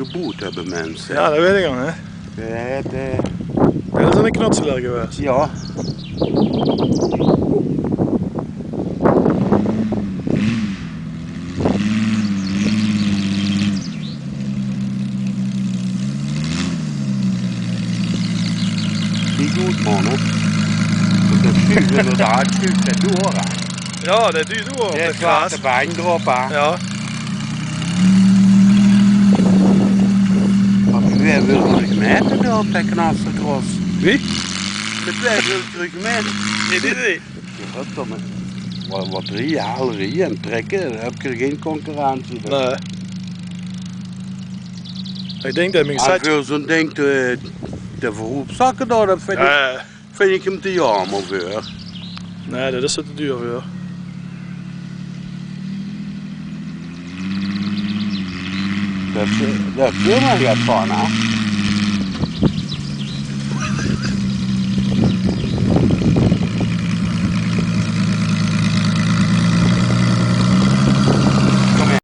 Gebot hebben mensen. Ja, dat weet ik al, hè. Dat is een knotseler geweest. Ja. Die goed mannen. Dat schuiven inderdaad, schuift het door. Hè. Ja, dat duurt door op Je het slaat gras. de bijn erop. Hè. Ja. Wie wil terug meten op dat knasserkross? Wie? Met wij wil terug meten. Nee, dit niet. Ja, dan wat rie, halen rie en trekken, dan heb je er geen concurrentie. Nee. Ik denk dat mijn Als site... veel zo'n ding te verroepzakken daar, dat vind ik hem te jammer voor. Nee, dat is te duur voor. Dat is helemaal niet van, hè?